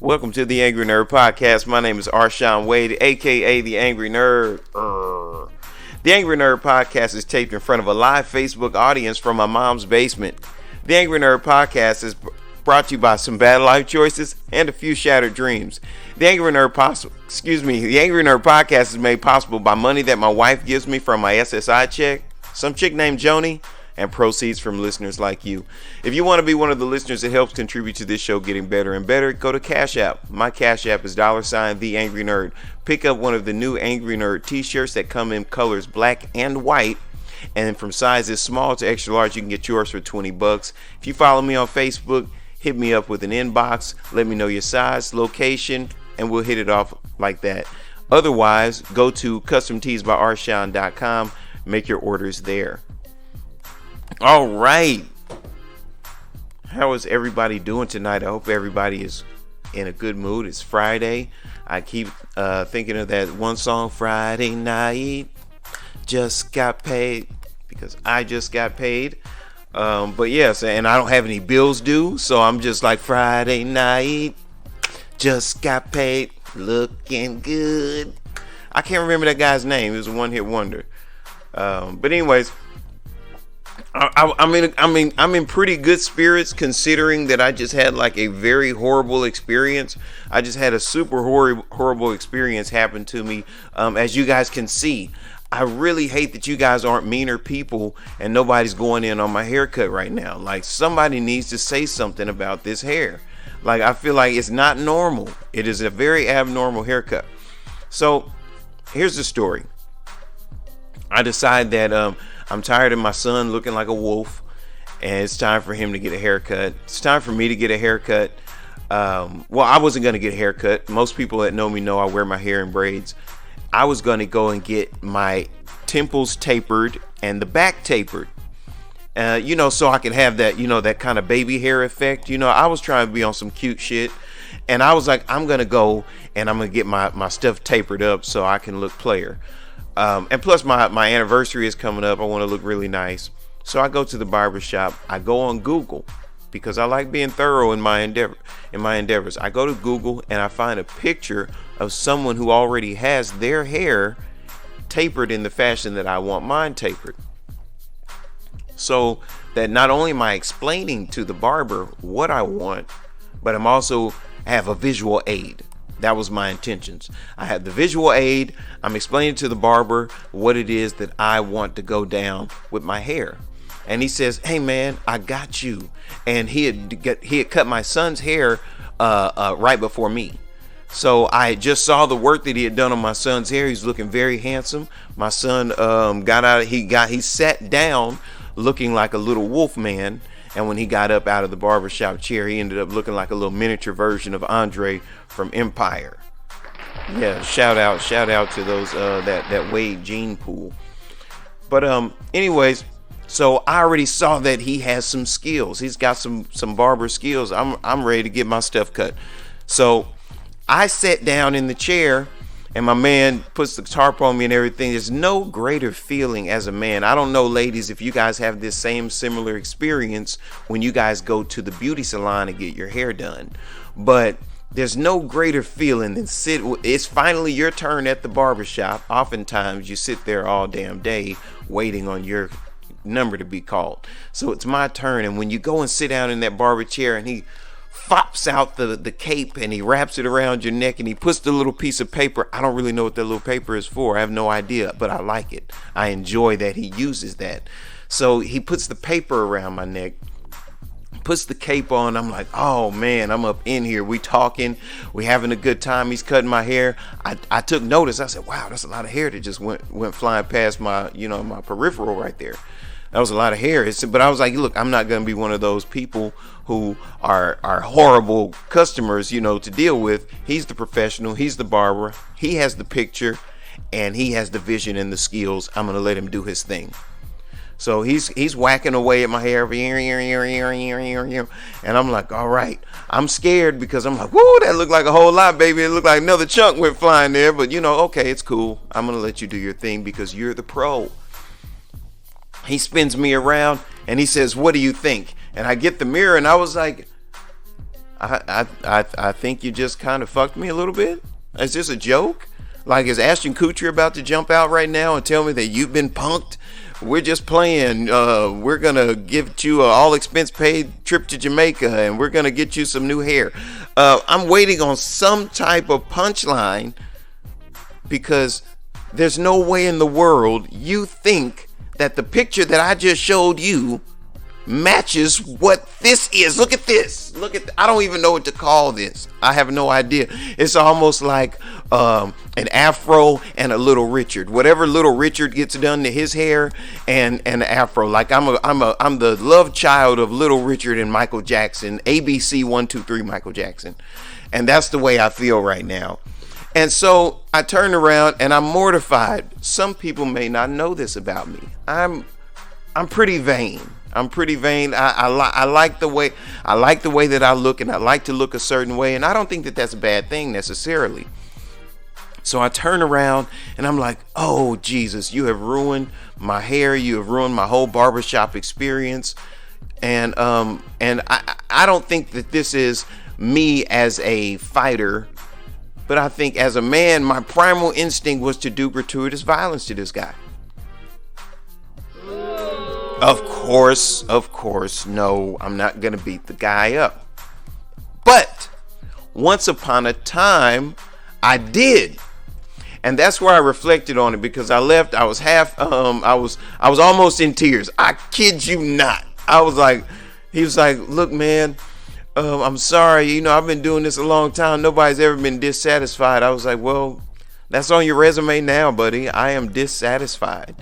Welcome to the Angry Nerd Podcast. My name is Arshawn Wade, aka the Angry Nerd. The Angry Nerd Podcast is taped in front of a live Facebook audience from my mom's basement. The Angry Nerd Podcast is brought to you by some bad life choices and a few shattered dreams. The Angry Nerd Podcast is made possible by money that my wife gives me from my SSI check, some chick named Joni, and proceeds from listeners like you. If you want to be one of the listeners that helps contribute to this show getting better and better, go to Cash App. My Cash App is $ the Angry Nerd. Pick up one of the new Angry Nerd t-shirts that come in colors black and white, and from sizes small to extra large, you can get yours for $20. If you follow me on Facebook, hit me up with an inbox, let me know your size, location, and we'll hit it off like that. Otherwise, go to customteesbyarshawn.com, make your orders there. All right. How is everybody doing tonight? I hope everybody is in a good mood. It's Friday. I keep thinking of that one song, Friday Night, just got paid, because I just got paid. But yes, and I don't have any bills due, so I'm just like, Friday night, just got paid, looking good. I can't remember that guy's name. It was a one-hit wonder. But anyways, I'm in pretty good spirits, considering that I just had like a very horrible experience. I just had a super horrible experience happen to me. As you guys can see, I really hate that you guys aren't meaner people and nobody's going in on my haircut right now. Like, somebody needs to say something about this hair. Like, I feel like it's not normal. It is a very abnormal haircut. So here's the story. I decide that I'm tired of my son looking like a wolf, and it's time for him to get a haircut. It's time for me to get a haircut. Well, I wasn't going to get a haircut. Most people that know me know I wear my hair in braids. I was going to go and get my temples tapered and the back tapered, so I could have that, that kind of baby hair effect. I was trying to be on some cute shit, and I was like, I'm going to go and I'm going to get my stuff tapered up so I can look player. And plus my anniversary is coming up. I want to look really nice. So I go to the barber shop. I go on Google because I like being thorough in my endeavors. I go to Google and I find a picture of someone who already has their hair tapered in the fashion that I want mine tapered. So that not only am I explaining to the barber what I want, but I'm also have a visual aid. That was my intentions. I had the visual aid. I'm explaining to the barber what it is that I want to go down with my hair. And he says, "Hey man, I got you." And he had cut my son's hair right before me. So I just saw the work that he had done on my son's hair. He's looking very handsome. My son he sat down looking like a little wolf man. And when he got up out of the barbershop chair, he ended up looking like a little miniature version of Andre from Empire. Yeah, shout out to those that Wade gene pool. But anyways, so I already saw that he has some skills. He's got some barber skills. I'm ready to get my stuff cut. So I sat down in the chair, and my man puts the tarp on me and everything. There's no greater feeling as a man. I don't know, ladies, if you guys have this similar experience when you guys go to the beauty salon and get your hair done. But there's no greater feeling than it's finally your turn at the barbershop. Oftentimes you sit there all damn day waiting on your number to be called. So it's my turn, and when you go and sit down in that barber chair and he fops out the cape and he wraps it around your neck and he puts the little piece of paper. I don't really know what that little paper is for. I have no idea, but I like it. I enjoy that he uses that. So he puts the paper around my neck, puts the cape on. I'm like, oh man, I'm up in here. We talking, we having a good time. He's cutting my hair. I took notice. I said, wow, that's a lot of hair that just went flying past my, my peripheral right there. That was a lot of hair. But I was like, look, I'm not going to be one of those people who are horrible customers, to deal with. He's the professional. He's the barber. He has the picture, and he has the vision and the skills. I'm going to let him do his thing. So he's whacking away at my hair, and I'm like, all right. I'm scared because I'm like, whoo, that looked like a whole lot, baby. It looked like another chunk went flying there. But, okay, it's cool. I'm going to let you do your thing because you're the pro. He spins me around and he says, "What do you think?" And I get the mirror and I was like, I think you just kind of fucked me a little bit. Is this a joke? Like, is Ashton Kutcher about to jump out right now and tell me that you've been punked? We're just playing. We're going to give you an all expense paid trip to Jamaica, and we're going to get you some new hair. I'm waiting on some type of punchline, because there's no way in the world you think that the picture that I just showed you matches what this is. Look at this. I don't even know what to call this. I have no idea. It's almost like an afro and a Little Richard. Whatever Little Richard gets done to his hair and an afro. Like I'm the love child of Little Richard and Michael Jackson. ABC 123 Michael Jackson. And that's the way I feel right now. And so I turn around and I'm mortified. Some people may not know this about me. I'm pretty vain. I like the way that I look, and I like to look a certain way, and I don't think that that's a bad thing necessarily. So I turn around and I'm like, oh Jesus, you have ruined my hair, you have ruined my whole barbershop experience. And I don't think that this is me as a fighter, but I think as a man, my primal instinct was to do gratuitous violence to this guy. Of course, no, I'm not going to beat the guy up. But once upon a time, I did. And that's where I reflected on it, because I left, I was I was almost in tears. I kid you not. He was like, look, man, I'm sorry. I've been doing this a long time. Nobody's ever been dissatisfied. I was like, well, that's on your resume now, buddy. I am dissatisfied.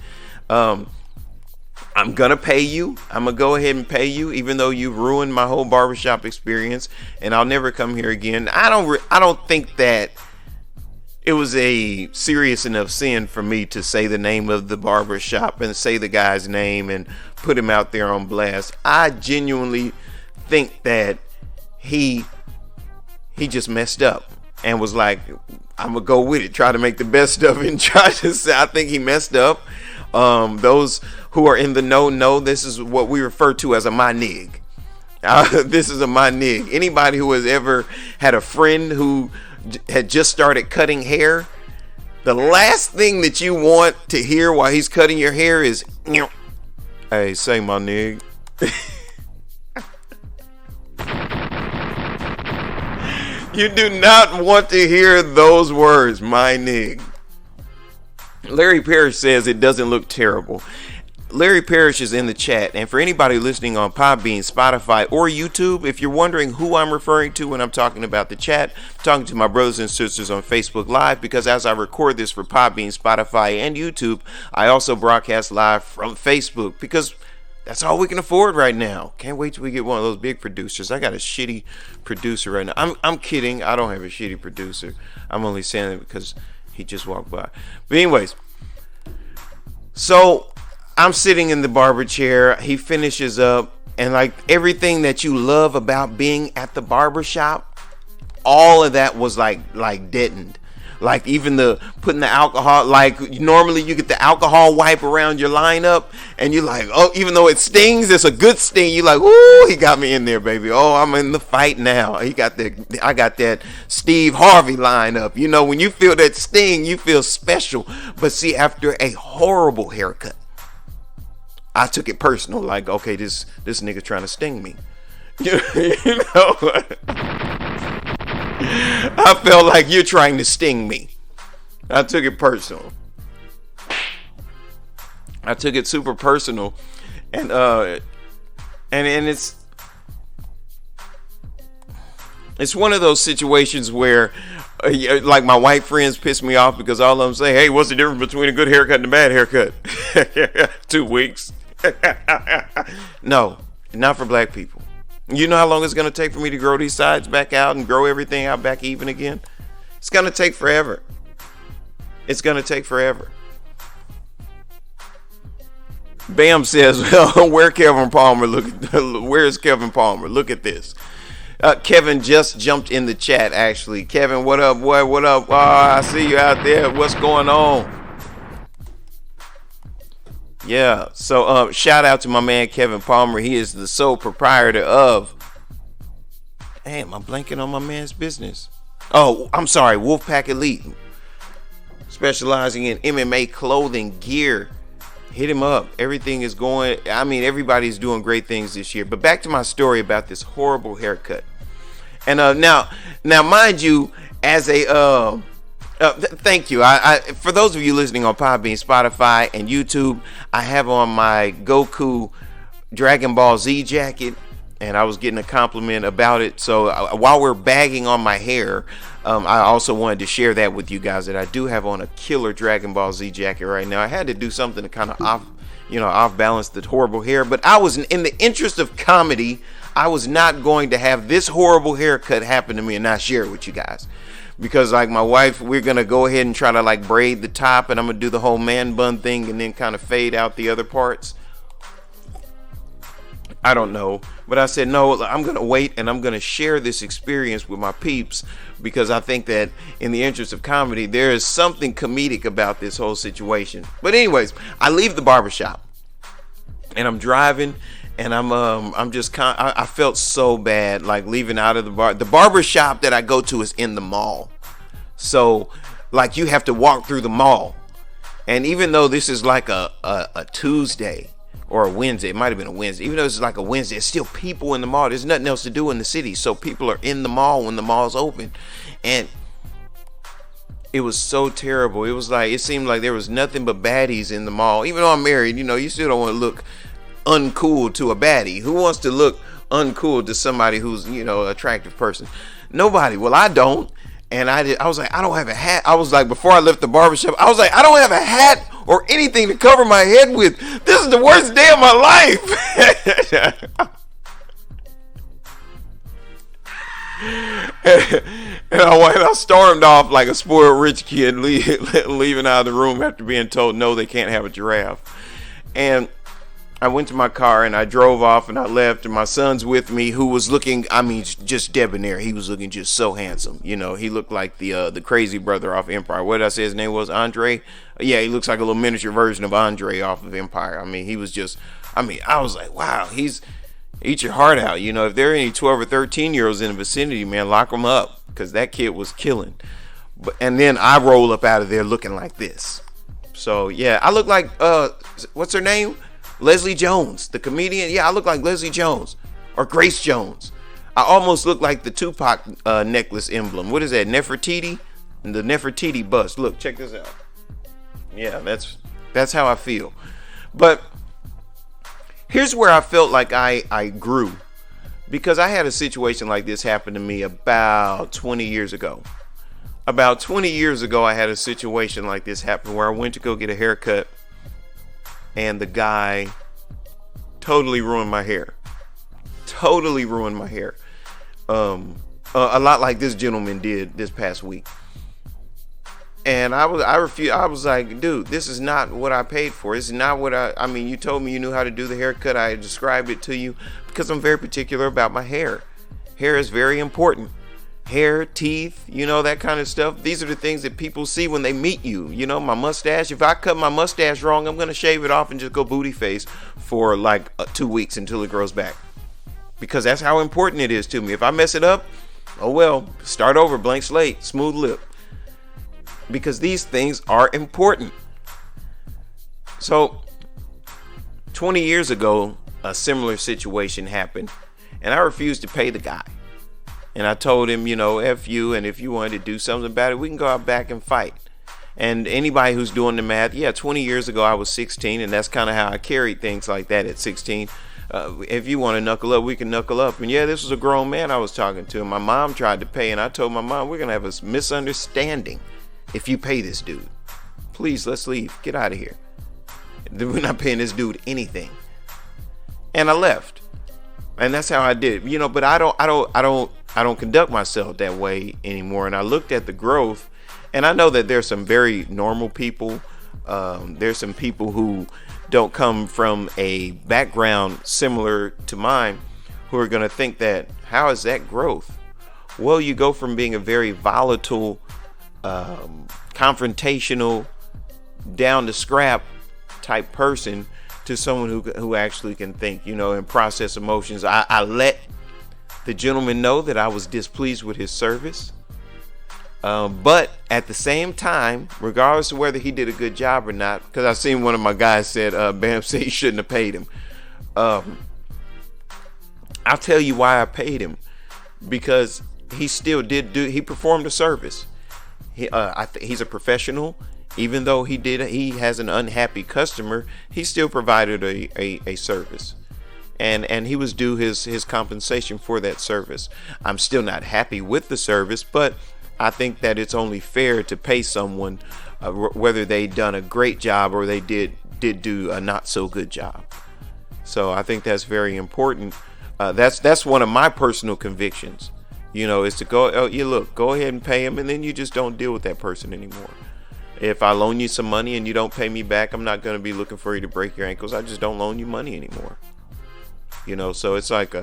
I'm going to pay you. I'm going to go ahead and pay you, even though you ruined my whole barbershop experience, and I'll never come here again. I don't think that it was a serious enough sin for me to say the name of the barbershop and say the guy's name and put him out there on blast. I genuinely think that he just messed up and was like, I'm going to go with it, try to make the best of it, and try to say, I think he messed up. Those who are in the know this is what we refer to as a my nig. This is a my nig. Anybody who has ever had a friend who had just started cutting hair, the last thing that you want to hear while he's cutting your hair is, hey, say my nig. You do not want to hear those words, my nig. Larry Parrish says it doesn't look terrible. Larry Parrish is in the chat, and for anybody listening on Podbean, Spotify, or YouTube, if you're wondering who I'm referring to when I'm talking about the chat, I'm talking to my brothers and sisters on Facebook Live, because as I record this for Podbean, Spotify, and YouTube, I also broadcast live from Facebook, because that's all we can afford right now. Can't wait till we get one of those big producers. I got a shitty producer right now. I'm kidding. I don't have a shitty producer. I'm only saying it because he just walked by. But anyways, so I'm sitting in the barber chair. He finishes up, and like everything that you love about being at the barber shop, all of that was like deadened. Like even the putting the alcohol, like normally you get the alcohol wipe around your lineup, and you're like, oh, even though it stings, it's a good sting. You're like, ooh, he got me in there, baby. Oh, I'm in the fight now. I got that Steve Harvey lineup. When you feel that sting, you feel special. But see, after a horrible haircut, I took it personal. Like, okay, this nigga trying to sting me. I felt like you're trying to sting me. I took it personal. I took it super personal, and it's one of those situations where, like, my white friends piss me off because all of them say, "Hey, what's the difference between a good haircut and a bad haircut?" 2 weeks. No, not for black people. You know how long it's going to take for me to grow these sides back out and grow everything out back even again? It's going to take forever. It's going to take forever. Bam says, where's Kevin Palmer? Where's Kevin Palmer? Look at this. Kevin just jumped in the chat, actually. Kevin, what up, boy? What up? Oh, I see you out there. What's going on? Yeah, so shout out to my man Kevin Palmer. He is the sole proprietor of Damn, I'm blanking on my man's business. Oh, I'm sorry, Wolfpack Elite, specializing in MMA clothing gear. Hit him up. Everything is going. I mean, everybody's doing great things this year. But back to my story about this horrible haircut. And now, mind you, as a thank you. I for those of you listening on Podbean, Spotify, and YouTube, I have on my Goku Dragon Ball Z jacket, and I was getting a compliment about it. So while we're bagging on my hair, I also wanted to share that with you guys, that I do have on a killer Dragon Ball Z jacket right now. I had to do something to kind of off balance the horrible hair, but I was, in the interest of comedy, I was not going to have this horrible haircut happen to me and not share it with you guys. Because like my wife, we're going to go ahead and try to like braid the top, and I'm going to do the whole man bun thing and then kind of fade out the other parts. I don't know, but I said, no, I'm going to wait, and I'm going to share this experience with my peeps, because I think that in the interest of comedy, there is something comedic about this whole situation. But anyways, I leave the barbershop and I'm driving, and I'm just I felt so bad, like leaving out of the barbershop that I go to is in the mall. So like you have to walk through the mall. And even though this is like a Tuesday, or a Wednesday, it might have been a Wednesday. Even though it's like a Wednesday, it's still people in the mall. There's nothing else to do in the city, so people are in the mall when the mall's open. And it was so terrible. It was like, it seemed like there was nothing but baddies in the mall. Even though I'm married, you still don't want to look uncool to a baddie. Who wants to look uncool to somebody who's, an attractive person? Nobody. Well, I don't. And I was like, I don't have a hat. I was like, before I left the barbershop, I was like, I don't have a hat or anything to cover my head with. This is the worst day of my life. And I stormed off like a spoiled rich kid, leaving out of the room after being told no, they can't have a giraffe. And I went to my car and I drove off and I left, and my son's with me, who was looking, just debonair. He was looking just so handsome. He looked like the crazy brother off Empire. What did I say his name was? Andre? Yeah, he looks like a little miniature version of Andre off of Empire. He was just, I was like, wow, eat your heart out. If there are any 12 or 13-year-olds in the vicinity, man, lock them up, because that kid was killing. And then I roll up out of there looking like this. So, yeah, I look like, what's her name? Leslie Jones, the comedian. Yeah, I look like Leslie Jones or Grace Jones. I almost look like the Tupac necklace emblem. What is that? Nefertiti? The Nefertiti bust. Look, check this out. Yeah, that's how I feel. But here's where I felt like I grew, because I had a situation like this happen to me about 20 years ago. About 20 years ago, I had a situation like this happen where I went to go get a haircut, and the guy totally ruined my hair. Totally ruined my hair. A lot like this gentleman did this past week. And I refused. I was like, dude, this is not what I paid for. This is not what you told me you knew how to do the haircut. I described it to you because I'm very particular about my hair. Hair is very important. Hair, teeth, that kind of stuff. These are the things that people see when they meet you. My mustache. If I cut my mustache wrong, I'm going to shave it off and just go booty face for like 2 weeks until it grows back. Because that's how important it is to me. If I mess it up, oh well, start over, blank slate, smooth lip. Because these things are important. So 20 years ago, a similar situation happened, and I refused to pay the guy. And I told him, F you, and if you wanted to do something about it, we can go out back and fight. And anybody who's doing the math, 20 years ago I was 16, and that's kind of how I carried things like that at 16. If you want to knuckle up, we can knuckle up. And this was a grown man I was talking to. And my mom tried to pay, and I told my mom, we're going to have a misunderstanding if you pay this dude. Please, let's leave. Get out of here. We're not paying this dude anything. And I left. And that's how I did it. But I don't conduct myself that way anymore. And I looked at the growth, and I know that there's some very normal people. There's some people who don't come from a background similar to mine who are going to think that, how is that growth? Well, you go from being a very volatile, confrontational, down to scrap type person to someone who actually can think, and process emotions. I let the gentleman know that I was displeased with his service. But at the same time, regardless of whether he did a good job or not, because I seen one of my guys said, Bam said he shouldn't have paid him. I'll tell you why I paid him, because he still he performed a service. He's a professional. Even though he has an unhappy customer, he still provided a service. And he was due his compensation for that service. I'm still not happy with the service, but I think that it's only fair to pay someone whether they done a great job or they did do a not so good job. So I think that's very important. That's one of my personal convictions, is to go ahead and pay him, and then you just don't deal with that person anymore. If I loan you some money and you don't pay me back, I'm not going to be looking for you to break your ankles. I just don't loan you money anymore. So it's like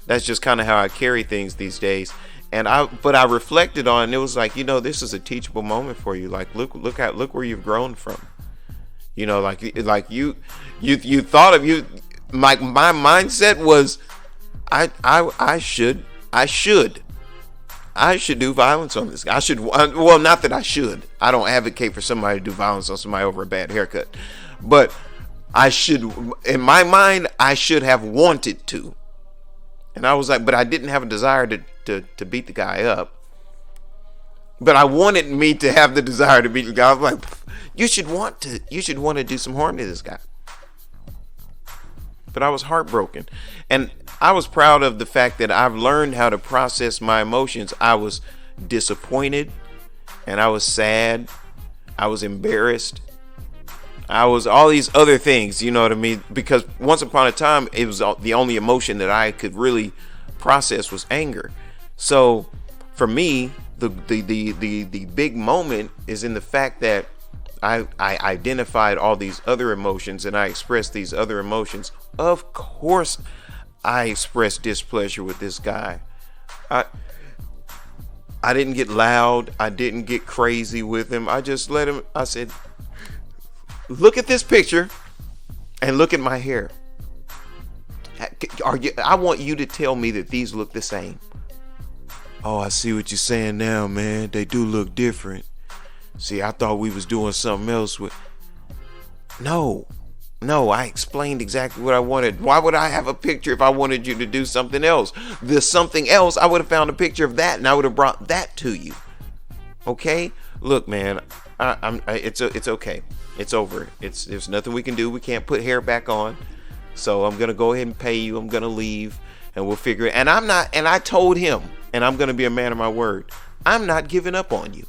that's just kind of how I carry things these days. But I reflected on, and it was like, this is a teachable moment for you. Like, look where you've grown from. Like you thought of you. My mindset was, I should do violence on this guy. Not that I should. I don't advocate for somebody to do violence on somebody over a bad haircut. But I should, in my mind, I should have wanted to. And I was like, but I didn't have a desire to beat the guy up. But I wanted me to have the desire to beat the guy. I was like, you should want to do some harm to this guy. But I was heartbroken. And I was proud of the fact that I've learned how to process my emotions. I was disappointed, and I was sad. I was embarrassed. I was all these other things, you know what I mean? Because once upon a time, it was the only emotion that I could really process was anger. So for me, the big moment is in the fact that I identified all these other emotions and I expressed these other emotions. Of course, I expressed displeasure with this guy. I didn't get loud. I didn't get crazy with him. I just let him. I said, look at this picture and look at my hair. I want you to tell me that these look the same. Oh, I see what you're saying now, man. They do look different. See, I thought we was doing something else with. No, I explained exactly what I wanted. Why would I have a picture if I wanted you to do something else? The something else, I would have found a picture of that and I would have brought that to you. Okay? Look, man, it's okay. It's over. There's nothing we can do. We can't put hair back on. So I'm gonna go ahead and pay you. I'm gonna leave, and we'll figure it. And I told him, and I'm gonna be a man of my word. I'm not giving up on you.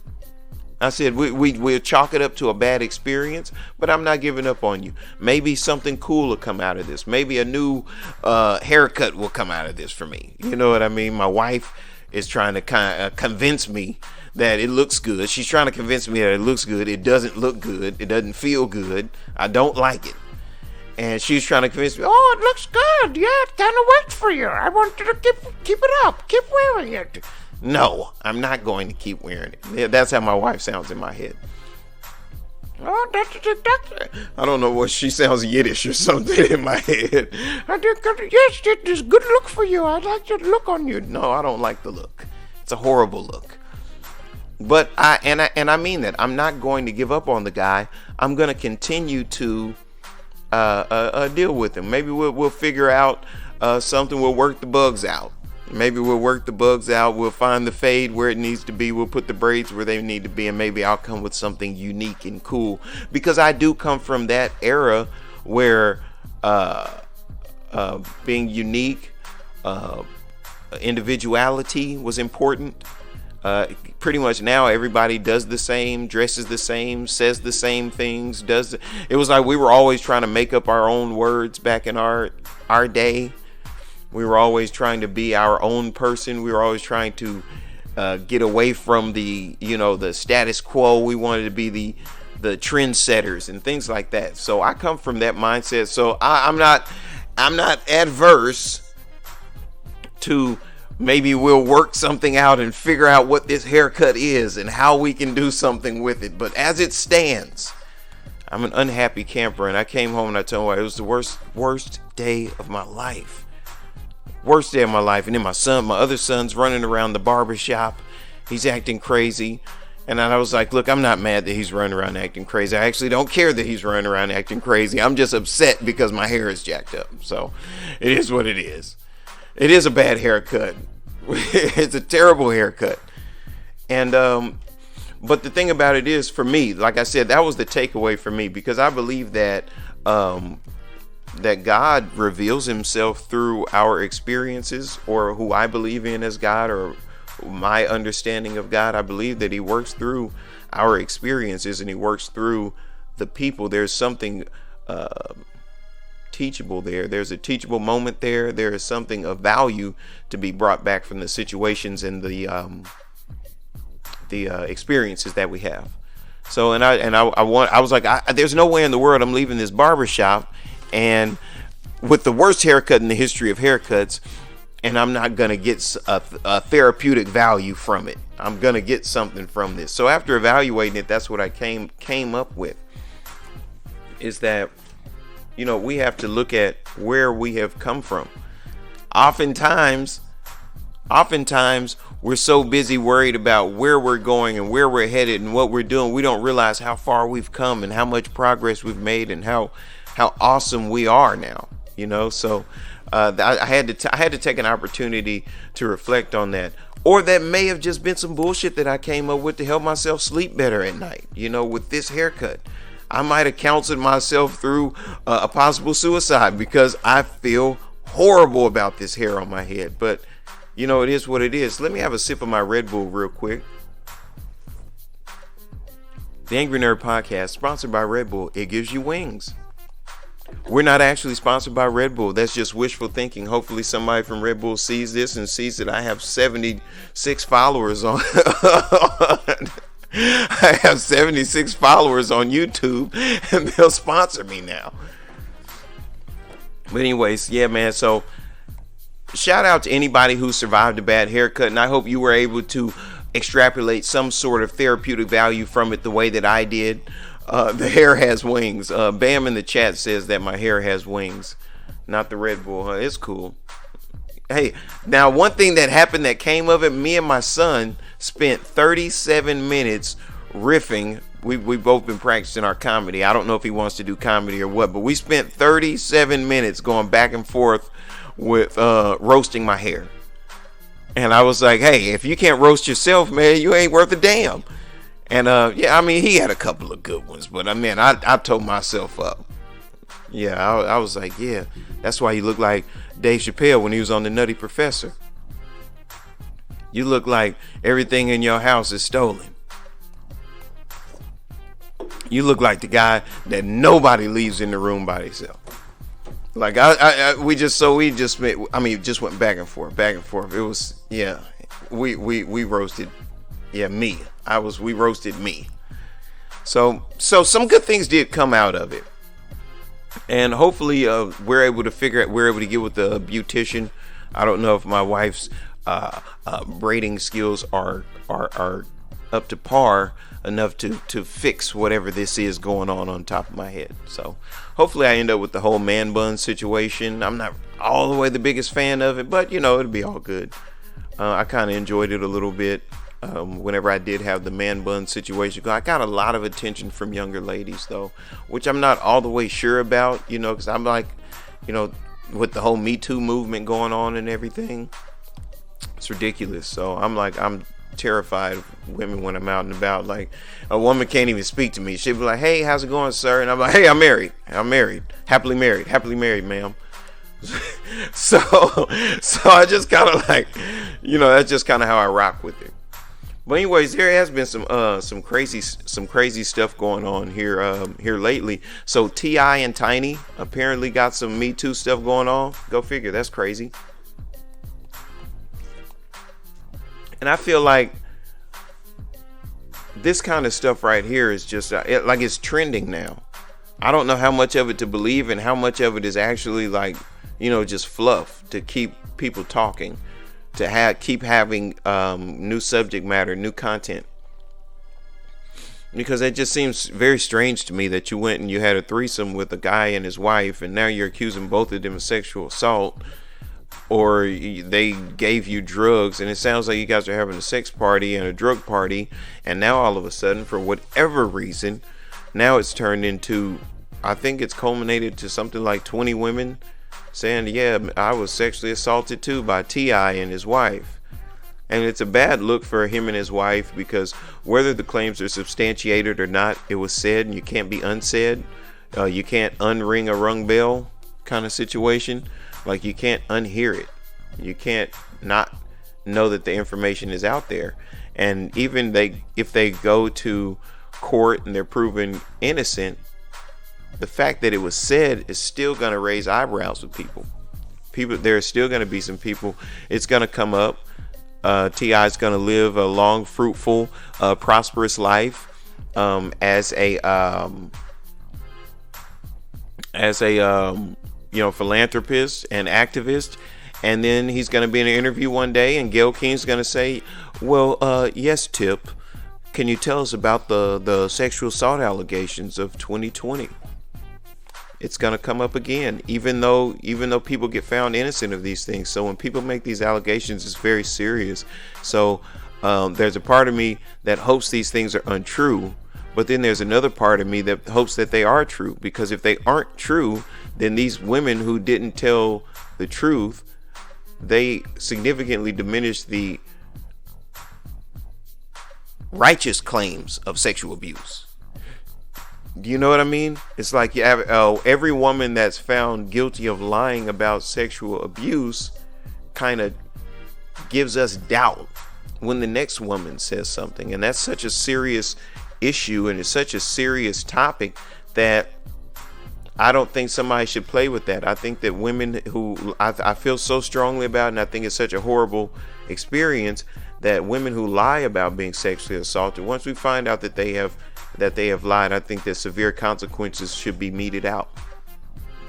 I said we'll chalk it up to a bad experience, but I'm not giving up on you. Maybe something cool will come out of this. Maybe a new haircut will come out of this for me. You know what I mean? My wife is trying to kind of convince me that it looks good. She's trying to convince me that it looks good. It doesn't look good. It doesn't feel good. I don't like it. And she's trying to convince me, oh, it looks good. Yeah, it kind of works for you. I want you to keep it up. Keep wearing it. No, I'm not going to keep wearing it. Yeah, that's how my wife sounds in my head. Oh, that's I don't know what she sounds Yiddish or something in my head. Yes, it is good look for you. I like the look on you. No, I don't like the look. It's a horrible look. But I mean that. I'm not going to give up on the guy. I'm going to continue to deal with him. Maybe we'll figure out something. We'll work the bugs out. Maybe we'll work the bugs out. We'll find the fade where it needs to be. We'll put the braids where they need to be, and maybe I'll come with something unique and cool. Because I do come from that era where being unique, individuality was important. Pretty much now everybody does the same, dresses the same, says the same things. It was like we were always trying to make up our own words back in our day. We were always trying to be our own person. We were always trying to get away from the status quo. We wanted to be the trendsetters and things like that. So I come from that mindset. So I'm not adverse to maybe we'll work something out and figure out what this haircut is and how we can do something with it. But as it stands, I'm an unhappy camper, and I came home and I told her it was the worst day of my life. Worst day of my life. And then my other son's running around the barber shop. He's acting crazy. And I was like, look, I'm not mad that he's running around acting crazy. I actually don't care that he's running around acting crazy. I'm just upset because my hair is jacked up. So it is what it is. It is a bad haircut. It's a terrible haircut. And but the thing about it is, for me, like I said, that was the takeaway for me, because I believe that that God reveals himself through our experiences, or who I believe in as God, or my understanding of God. I believe that he works through our experiences, and he works through the people. There's something teachable there. There's a teachable moment there. There is something of value to be brought back from the situations and the experiences that we have. So, I was like, there's no way in the world I'm leaving this barbershop and with the worst haircut in the history of haircuts, and I'm not gonna get a therapeutic value from it. I'm gonna get something from this. So after evaluating it, that's what I came up with, is that, you know, we have to look at where we have come from. Oftentimes we're so busy worried about where we're going and where we're headed and what we're doing, we don't realize how far we've come and how much progress we've made and how awesome we are now, you know. So I had to take an opportunity to reflect on that. Or that may have just been some bullshit that I came up with to help myself sleep better at night, you know, with this haircut. I might have counseled myself through a possible suicide because I feel horrible about this hair on my head. But, you know, it is what it is. Let me have a sip of my Red Bull real quick. The Angry Nerd Podcast, sponsored by Red Bull. It gives you wings. We're not actually sponsored by Red Bull. That's just wishful thinking. Hopefully somebody from Red Bull sees this and sees that I have 76 followers on I have 76 followers on YouTube, and they'll sponsor me now. But anyways, yeah, man. So shout out to anybody who survived a bad haircut, and I hope you were able to extrapolate some sort of therapeutic value from it the way that I did. The hair has wings. Bam in the chat says that my hair has wings, not the Red Bull. Huh? It's cool. Hey, now one thing that happened that came of it, me and my son spent 37 minutes riffing. We've both been practicing our comedy. I don't know if he wants to do comedy or what, but we spent 37 minutes going back and forth with roasting my hair. And I was like, hey, if you can't roast yourself, man, you ain't worth a damn. And yeah, I mean, he had a couple of good ones, but I mean, I told myself up. Yeah, I was like, yeah, that's why you look like Dave Chappelle when he was on The Nutty Professor. You look like everything in your house is stolen. You look like the guy that nobody leaves in the room by themselves. Like we just went back and forth. It was, yeah, we roasted, yeah, me. We roasted me. So some good things did come out of it. And hopefully we're able to get with the beautician. I don't know if my wife's braiding skills are up to par enough to fix whatever this is going on top of my head. So hopefully I end up with the whole man bun situation. I'm not all the way the biggest fan of it, but you know, it'll be all good. I kind of enjoyed it a little bit. Whenever I did have the man bun situation, I got a lot of attention from younger ladies though, which I'm not all the way sure about, you know, because I'm like, you know, with the whole Me Too movement going on and everything, it's ridiculous. So I'm terrified of women when I'm out and about. Like, a woman can't even speak to me. She'd be like, hey, how's it going, sir? And I'm like, hey, I'm married, happily married, ma'am. so I just kind of like, you know, that's just kind of how I rock with it. But anyways, there has been some crazy stuff going on here lately. So T.I. and Tiny apparently got some Me Too stuff going on. Go figure. That's crazy. And I feel like this kind of stuff right here is just like it's trending now. I don't know how much of it to believe and how much of it is actually like, you know, just fluff to keep people talking. To keep having new subject matter, new content, because it just seems very strange to me that you went and you had a threesome with a guy and his wife, and now you're accusing both of them of sexual assault. or they gave you drugs, and it sounds like you guys are having a sex party and a drug party, and now all of a sudden, for whatever reason, now it's turned into, I think it's culminated to something like 20 women saying, yeah, I was sexually assaulted too by T.I. and his wife. And it's a bad look for him and his wife, because whether the claims are substantiated or not, it was said, and you can't be unsaid. You can't unring a rung bell kind of situation. Like, you can't unhear it. You can't not know that the information is out there. And even if they go to court and they're proven innocent, the fact that it was said is still going to raise eyebrows with people. There are still going to be some people. It's going to come up. T.I. is going to live a long, fruitful, prosperous life as a philanthropist and activist. And then he's going to be in an interview one day, and Gayle King's going to say, well, yes, Tip, can you tell us about the sexual assault allegations of 2020? It's going to come up again, even though people get found innocent of these things. So when people make these allegations, it's very serious. So there's a part of me that hopes these things are untrue, but then there's another part of me that hopes that they are true, because if they aren't true, then these women who didn't tell the truth, they significantly diminish the righteous claims of sexual abuse. Do you know what I mean? It's like every woman that's found guilty of lying about sexual abuse kind of gives us doubt when the next woman says something. And that's such a serious issue, and it's such a serious topic that I don't think somebody should play with that. I think that women who I feel so strongly about, and I think it's such a horrible experience, that women who lie about being sexually assaulted, once we find out that they have lied, I think that severe consequences should be meted out,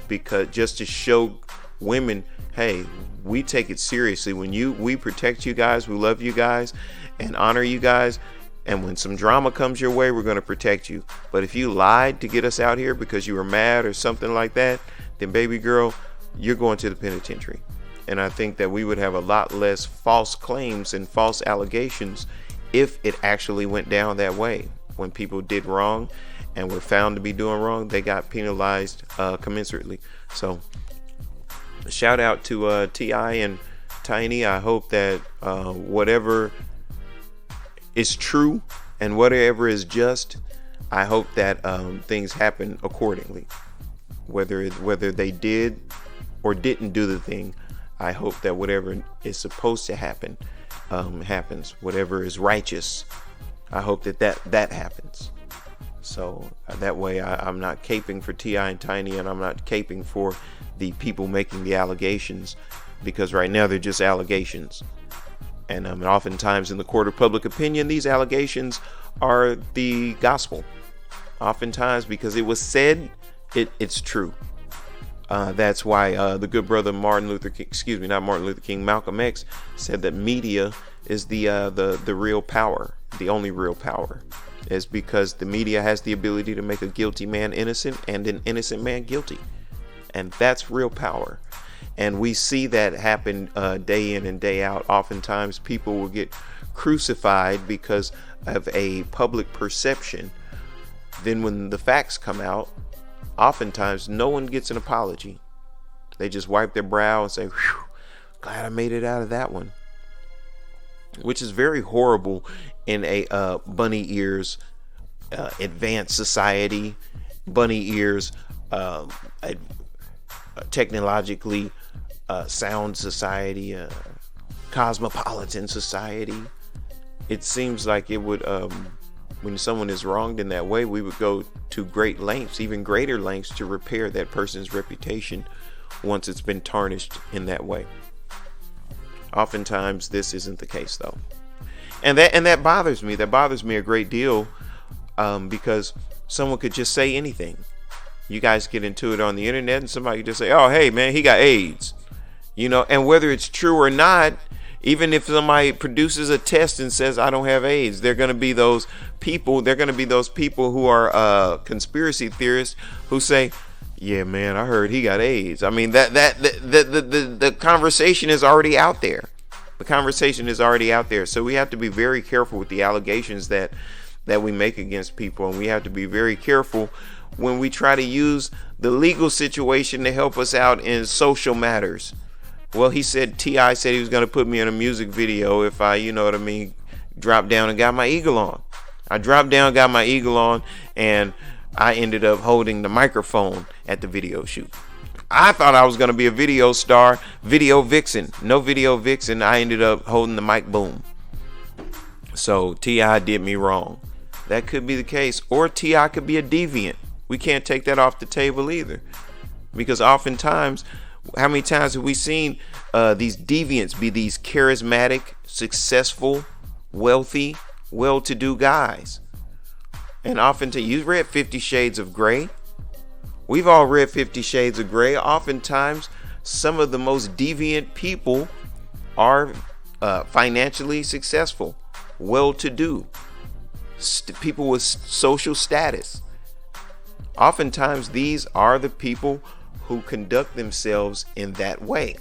because just to show women, hey, we take it seriously. We protect you guys, we love you guys and honor you guys, and when some drama comes your way, we're going to protect you. But if you lied to get us out here because you were mad or something like that, then baby girl, you're going to the penitentiary. And I think that we would have a lot less false claims and false allegations if it actually went down that way. When people did wrong and were found to be doing wrong, they got penalized commensurately. So shout out to T.I. and Tiny. I hope that whatever is true and whatever is just, I hope that things happen accordingly. Whether they did or didn't do the thing, I hope that whatever is supposed to happen happens. Whatever is righteous, I hope that happens. So that way I'm not caping for T.I. and Tiny, and I'm not caping for the people making the allegations, because right now they're just allegations. And oftentimes in the court of public opinion, these allegations are the gospel. Oftentimes, because it was said, it's true. That's why the good brother Malcolm X said that media is the real power. The only real power is because the media has the ability to make a guilty man innocent and an innocent man guilty. And that's real power. And we see that happen day in and day out. Oftentimes people will get crucified because of a public perception. Then when the facts come out, oftentimes no one gets an apology. They just wipe their brow and say, "Whew, glad I made it out of that one." Which is very horrible in a bunny ears advanced society, bunny ears technologically sound society, cosmopolitan society. It seems like it would, when someone is wronged in that way, we would go to great lengths, even greater lengths, to repair that person's reputation once it's been tarnished in that way. Oftentimes this isn't the case, though, and that bothers me. That bothers me a great deal, because someone could just say anything. You guys get into it on the internet, and somebody could just say, "Oh, hey man, he got AIDS," and whether it's true or not, even if somebody produces a test and says I don't have AIDS, they're going to be those people. They're going to be those people who are conspiracy theorists who say, Yeah, man, I heard he got AIDS. I mean, the conversation is already out there. The conversation is already out there. So we have to be very careful with the allegations that we make against people, and we have to be very careful when we try to use the legal situation to help us out in social matters. Well, T.I. said he was going to put me in a music video if I, you know what I mean, dropped down and got my eagle on. I dropped down, got my eagle on, and I ended up holding the microphone at the video shoot. I thought I was going to be a video star, video vixen. No video vixen. I ended up holding the mic boom. So T.I. did me wrong. That could be the case. Or T.I. could be a deviant. We can't take that off the table either. Because oftentimes, how many times have we seen these deviants be these charismatic, successful, wealthy, well-to-do guys? And oftentimes, you've read 50 Shades of Grey. We've all read 50 Shades of Grey. Oftentimes, some of the most deviant people are financially successful, well-to-do, people with social status. Oftentimes, these are the people who conduct themselves in that way.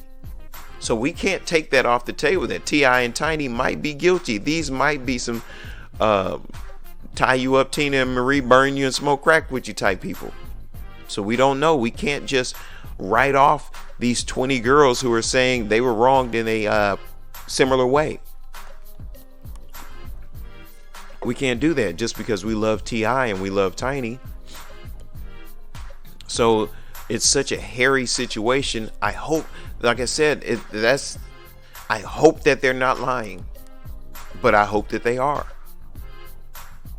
So we can't take that off the table that T.I. and Tiny might be guilty. These might be some tie you up, Tina and Marie, burn you and smoke crack with you type people. So we don't know. We can't just write off these 20 girls who are saying they were wronged in a similar way. We can't do that just because we love T.I. and we love Tiny. So it's such a hairy situation. I hope, like I said, I hope that they're not lying, but I hope that they are.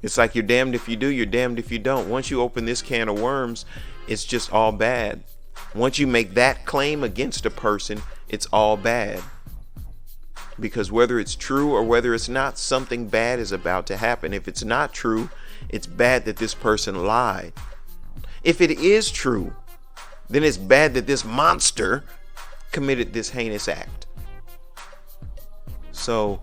It's like you're damned if you do, you're damned if you don't. Once you open this can of worms, it's just all bad. Once you make that claim against a person, it's all bad. Because whether it's true or whether it's not, something bad is about to happen. If it's not true, it's bad that this person lied. If it is true, then it's bad that this monster committed this heinous act. So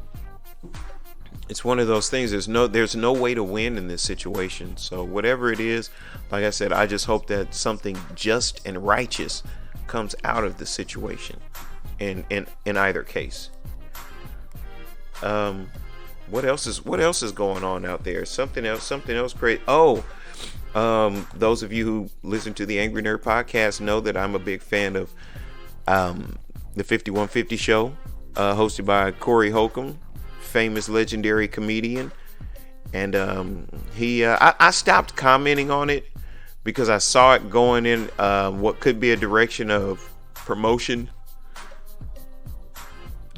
it's one of those things. There's no way to win in this situation. So whatever it is, like I said, I just hope that something just and righteous comes out of the situation in either case. What else is going on out there? Something else great. Those of you who listen to the Angry Nerd podcast know that I'm a big fan of the 5150 show, hosted by Corey Holcomb, famous legendary comedian. And I stopped commenting on it because I saw it going in what could be a direction of promotion.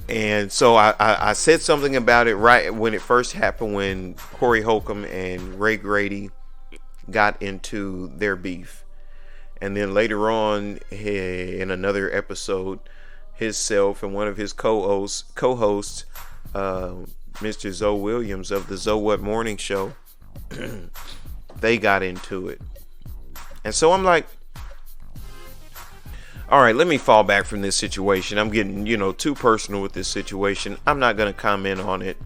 And so I said something about it right when it first happened, when Corey Holcomb and Ray Grady got into their beef. And then later on in another episode, himself and one of his co-hosts, Mr. Zoe Williams of the Zoe What Morning Show, they got into it. And so I'm like, all right, let me fall back from this situation. I'm getting, too personal with this situation. I'm not going to comment on it.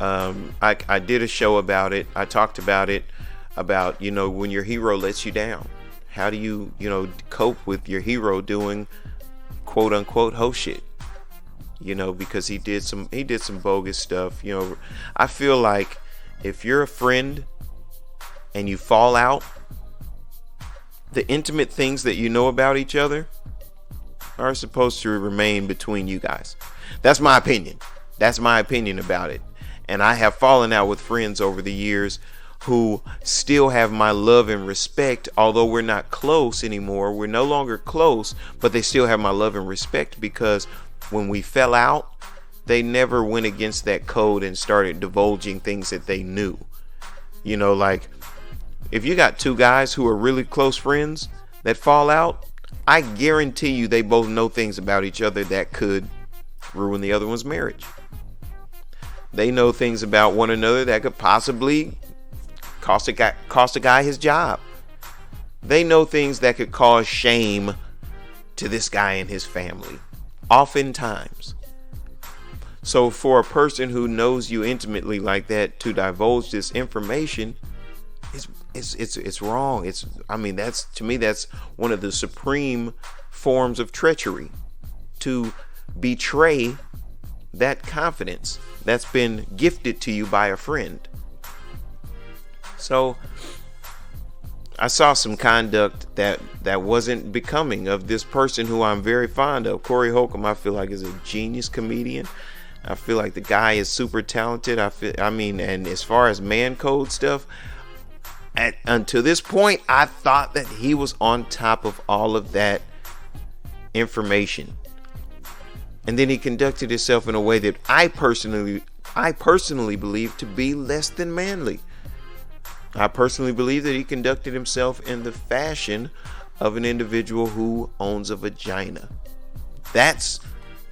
I did a show about it. I talked about it, about, when your hero lets you down. How do you, cope with your hero doing quote unquote ho shit? Because he did some bogus stuff. I feel like if you're a friend and you fall out, the intimate things that you know about each other are supposed to remain between you guys. That's my opinion. That's my opinion about it. And I have fallen out with friends over the years who still have my love and respect, although we're not close anymore. We're no longer close, but they still have my love and respect because when we fell out, they never went against that code and started divulging things that they knew. Like if you got two guys who are really close friends that fall out, I guarantee you they both know things about each other that could ruin the other one's marriage. They know things about one another that could possibly cost a guy his job. They know things that could cause shame to this guy and his family, oftentimes. So for a person who knows you intimately like that to divulge this information, It's wrong. That's, to me, that's one of the supreme forms of treachery, to betray that confidence that's been gifted to you by a friend. So I saw some conduct that wasn't becoming of this person who I'm very fond of. Corey Holcomb, I feel like, is a genius comedian. I feel like the guy is super talented. And as far as man code stuff, until this point, I thought that he was on top of all of that information. And then he conducted himself in a way that I personally believe to be less than manly. I personally believe that he conducted himself in the fashion of an individual who owns a vagina. That's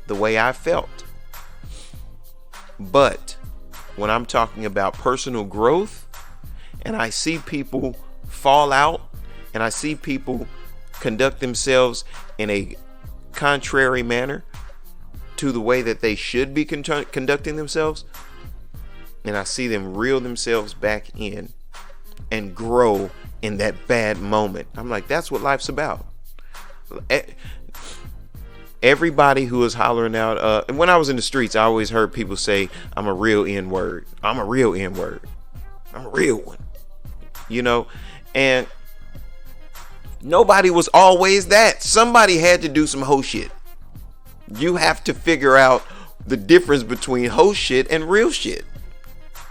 the way I felt. But when I'm talking about personal growth, and I see people fall out, and I see people conduct themselves in a contrary manner to the way that they should be conducting themselves, and I see them reel themselves back in and grow in that bad moment, I'm like, that's what life's about. Everybody who is hollering out, when I was in the streets, I always heard people say, I'm a real N-word. I'm a real N-word. I'm a real one. And nobody was always that. Somebody had to do some hoe shit. You have to figure out the difference between hoe shit and real shit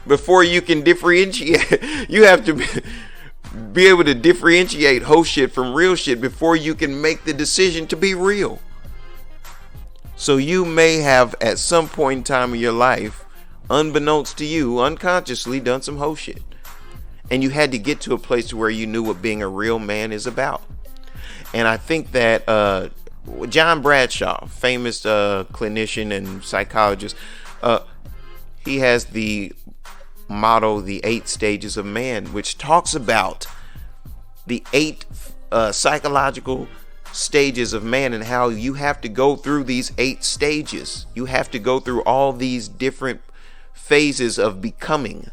before you can differentiate. You have to be able to differentiate hoe shit from real shit before you can make the decision to be real. So you may have, at some point in time in your life, unbeknownst to you, unconsciously done some hoe shit. And you had to get to a place where you knew what being a real man is about. And I think that John Bradshaw, famous clinician and psychologist, he has the motto, the 8 stages of man, which talks about the 8 psychological stages of man and how you have to go through these 8 stages. You have to go through all these different phases of becoming.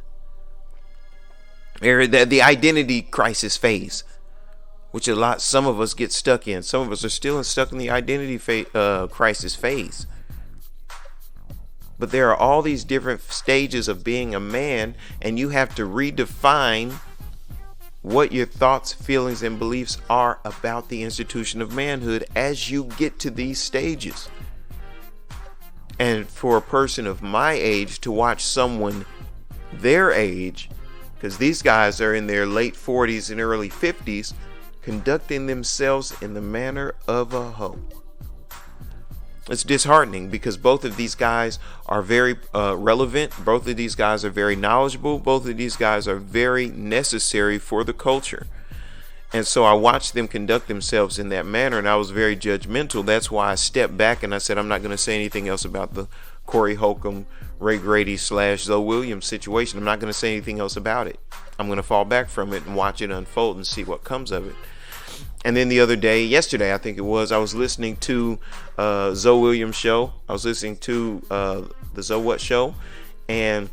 The identity crisis phase, which some of us get stuck in. Some of us are still stuck in the identity crisis phase. But there are all these different stages of being a man, and you have to redefine what your thoughts, feelings, and beliefs are about the institution of manhood as you get to these stages. And for a person of my age to watch someone their age, because these guys are in their late 40s and early 50s, conducting themselves in the manner of a hoe. It's disheartening because both of these guys are very relevant. Both of these guys are very knowledgeable. Both of these guys are very necessary for the culture. And so I watched them conduct themselves in that manner, and I was very judgmental. That's why I stepped back and I said, I'm not going to say anything else about the Corey Holcomb, Ray Grady / Zoe Williams situation. I'm not going to say anything else about it. I'm going to fall back from it and watch it unfold and see what comes of it. And then the other day, yesterday I think it was, I was listening to Zoe Williams' show. I was listening to the Zoe What show, and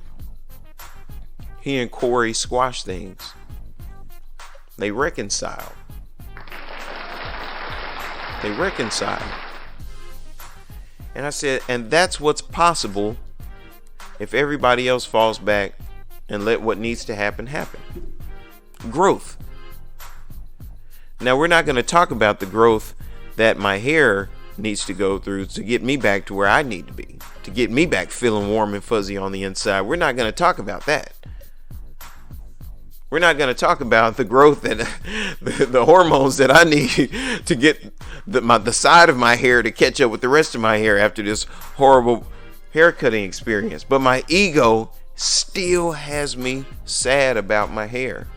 he and Corey squashed things. They reconciled. And I said, and that's what's possible if everybody else falls back and let what needs to happen happen. Growth. Now, we're not going to talk about the growth that my hair needs to go through to get me back to where I need to be, to get me back feeling warm and fuzzy on the inside. We're not going to talk about that. We're not going to talk about the growth that the hormones that I need to get the side of my hair to catch up with the rest of my hair after this horrible haircutting experience. But my ego still has me sad about my hair.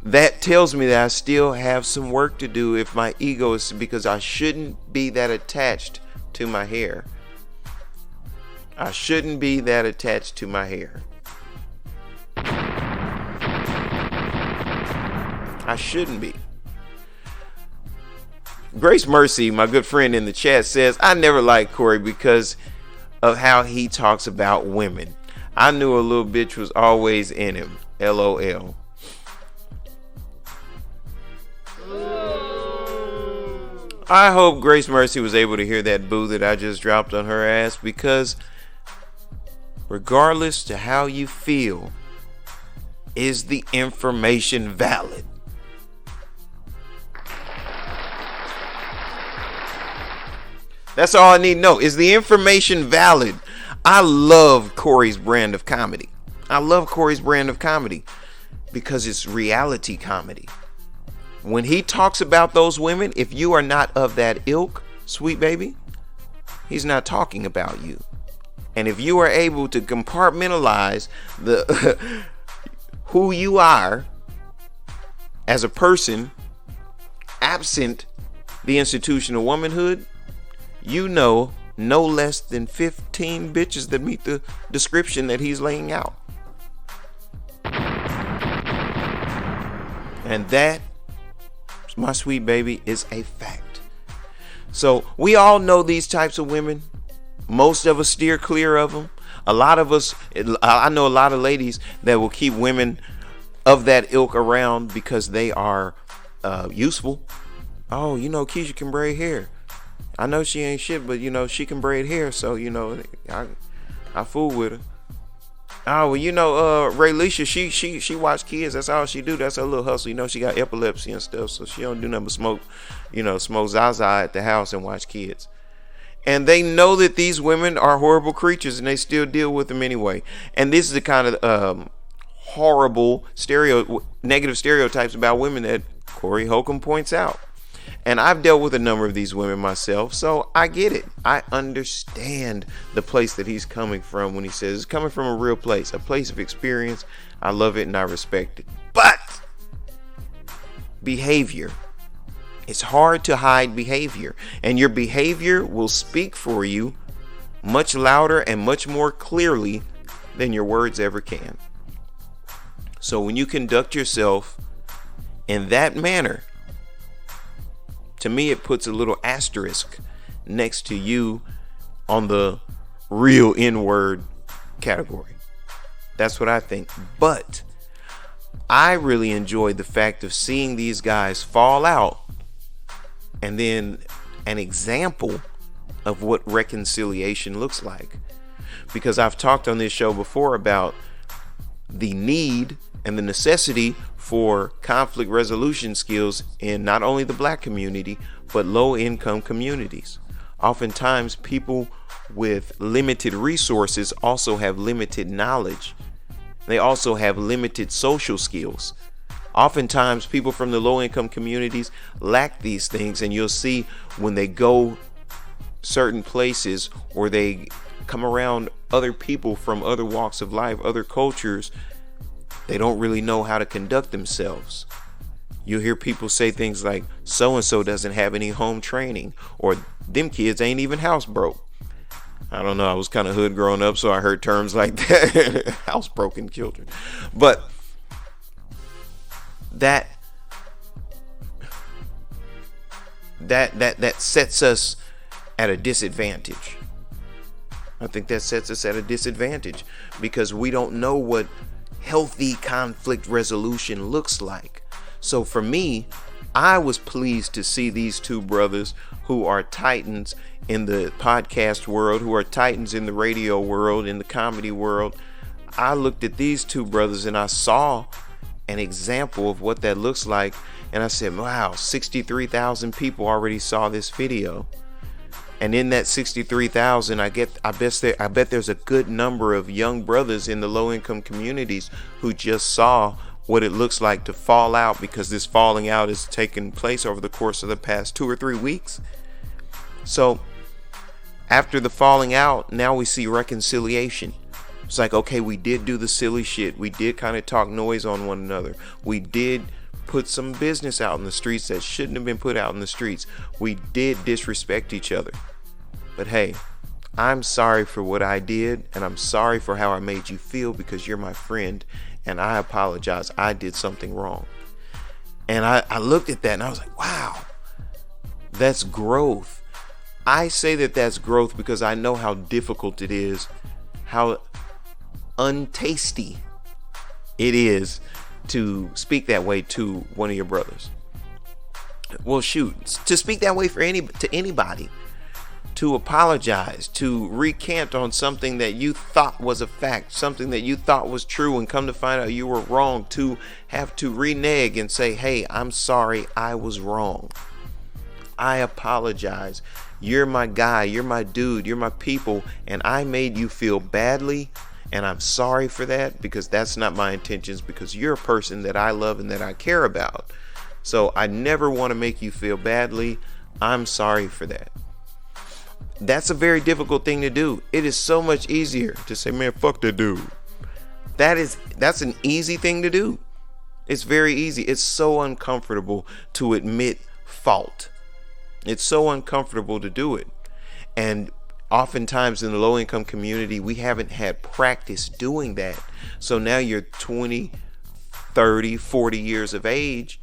That tells me that I still have some work to do if my ego is, because I shouldn't be that attached to my hair. I shouldn't be that attached to my hair. I shouldn't be. Grace Mercy, my good friend in the chat, says, I never liked Corey because of how he talks about women. I knew a little bitch was always in him. LOL. I hope Grace Mercy was able to hear that boo that I just dropped on her ass, because regardless to how you feel, is the information valid? That's all I need to know. Is the information valid? I love Corey's brand of comedy. Because it's reality comedy. When he talks about those women, if you are not of that ilk, sweet baby, he's not talking about you. And if you are able to compartmentalize the who you are as a person, absent the institution of womanhood, you know no less than 15 bitches that meet the description that he's laying out. And that, my sweet baby, is a fact. So we all know these types of women. Most of us steer clear of them. A lot of us, I know a lot of ladies that will keep women of that ilk around because they are useful. Oh, you know, Keisha can braid hair. I know she ain't shit, but you know, she can braid hair, so you know, I fool with her. Oh, well, you know, Ray Leisha, she watch kids. That's all she do. That's her little hustle. You know, she got epilepsy and stuff, so she don't do nothing but smoke Zaza at the house and watch kids. And they know that these women are horrible creatures, and they still deal with them anyway. And this is the kind of horrible negative stereotypes about women that Corey Holcomb points out. And I've dealt with a number of these women myself, so I get it. I understand the place that he's coming from when he says it's coming from a real place, a place of experience. I love it and I respect it. But behavior, it's hard to hide behavior, and your behavior will speak for you much louder and much more clearly than your words ever can. So when you conduct yourself in that manner, to me, it puts a little asterisk next to you on the real N-word category. That's what I think. But I really enjoyed the fact of seeing these guys fall out, and then an example of what reconciliation looks like. Because I've talked on this show before about the need and the necessity for conflict resolution skills in not only the black community, but low-income communities. Oftentimes, people with limited resources also have limited knowledge. They also have limited social skills. Oftentimes, people from the low-income communities lack these things, and you'll see when they go certain places or they come around other people from other walks of life, other cultures, they don't really know how to conduct themselves. You'll hear people say things like, so-and-so doesn't have any home training, or them kids ain't even house broke. I don't know, I was kind of hood growing up, so I heard terms like that. Housebroken children. But that sets us at a disadvantage. I think that sets us at a disadvantage because we don't know what healthy conflict resolution looks like. So for me, I was pleased to see these two brothers who are titans in the podcast world, who are titans in the radio world, in the comedy world. I looked at these two brothers and I saw an example of what that looks like, and I said, wow, 63,000 people already saw this video. And in that 63,000, I bet there's a good number of young brothers in the low-income communities who just saw what it looks like to fall out, because this falling out has taken place over the course of the past 2 or 3 weeks. So after the falling out, now we see reconciliation. It's like, okay, we did do the silly shit. We did kind of talk noise on one another. We did put some business out in the streets that shouldn't have been put out in the streets. We did disrespect each other. But hey, I'm sorry for what I did, and I'm sorry for how I made you feel, because you're my friend, and I apologize. I did something wrong. And I looked at that and I was like, wow, that's growth. I say that that's growth because I know how difficult it is, how untasty it is to speak that way to one of your brothers. Well, shoot, to speak that way to anybody, to apologize, to recant on something that you thought was a fact, something that you thought was true, and come to find out you were wrong, to have to renege and say, hey, I'm sorry, I was wrong. I apologize. You're my guy, you're my dude, you're my people, and I made you feel badly, and I'm sorry for that, because that's not my intentions, because you're a person that I love and that I care about. So I never want to make you feel badly. I'm sorry for that. That's a very difficult thing to do. It is so much easier to say, man, fuck that dude. That's an easy thing to do. It's very easy. It's so uncomfortable to admit fault. It's so uncomfortable to do it. And oftentimes in the low income community, we haven't had practice doing that. So now you're 20, 30, 40 years of age.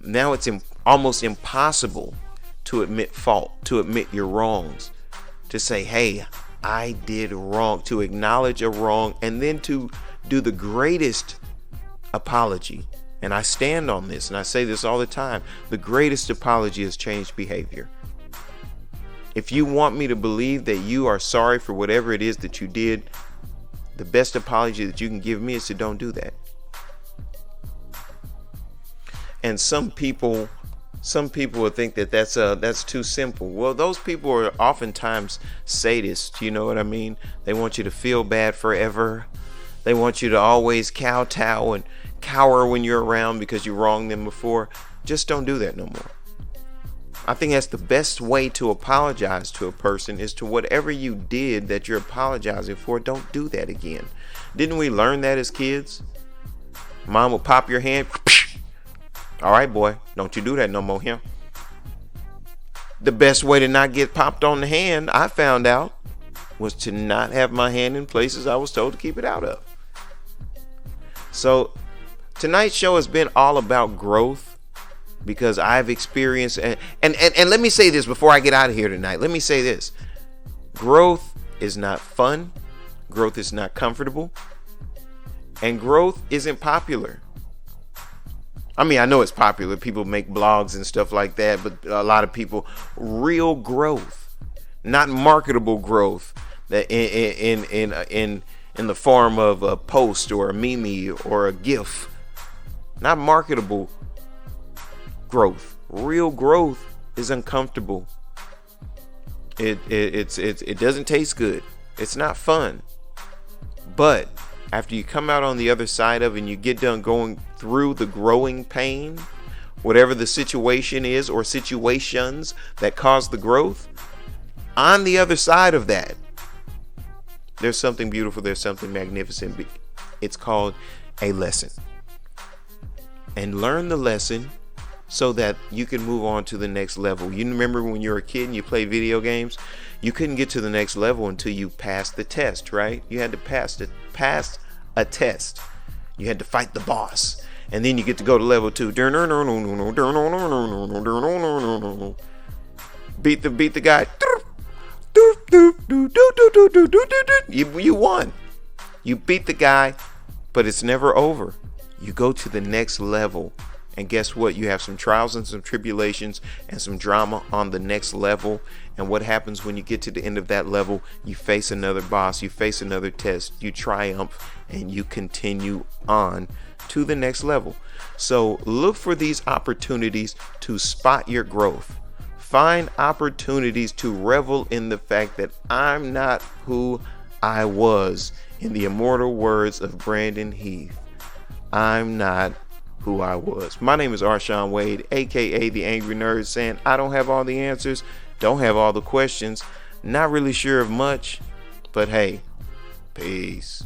Now it's almost impossible to admit fault, to admit your wrongs, to say, hey, I did wrong, to acknowledge a wrong, and then to do the greatest apology. And I stand on this, and I say this all the time. The greatest apology is changed behavior. If you want me to believe that you are sorry for whatever it is that you did, the best apology that you can give me is to don't do that. And some people will think that that's too simple. Well, those people are oftentimes sadists. You know what I mean? They want you to feel bad forever. They want you to always kowtow and cower when you're around because you wronged them before. Just don't do that no more. I think that's the best way to apologize to a person, is to whatever you did that you're apologizing for, don't do that again. Didn't we learn that as kids? Mom will pop your hand. All right, boy, don't you do that no more here. The best way to not get popped on the hand, I found out, was to not have my hand in places I was told to keep it out of. So tonight's show has been all about growth, because I've experienced, and let me say this before I get out of here tonight. Let me say this. Growth is not fun. Growth is not comfortable. And growth isn't popular. I mean, I know it's popular. People make blogs and stuff like that, but a lot of people, real growth, not marketable growth, that in the form of a post or a meme or a GIF, not marketable growth. Real growth is uncomfortable. It doesn't taste good. It's not fun. But after you come out on the other side of it and you get done going through the growing pain, whatever the situation is or situations that cause the growth, on the other side of that, there's something beautiful, there's something magnificent. It's called a lesson. And learn the lesson so that you can move on to the next level. You remember when you were a kid and you played video games, you couldn't get to the next level until you passed the test, right? You had to pass a test. You had to fight the boss, and then you get to go to level 2. Beat the guy. You won. You beat the guy, but it's never over. You go to the next level. And guess what? You have some trials and some tribulations and some drama on the next level. And what happens when you get to the end of that level? You face another boss, you face another test, you triumph, and you continue on to the next level. So look for these opportunities to spot your growth. Find opportunities to revel in the fact that I'm not who I was. In the immortal words of Brandon Heath, I'm not who I was. My name is Arshawn Wade, aka the Angry Nerd, saying I don't have all the answers, don't have all the questions, not really sure of much, but hey, peace.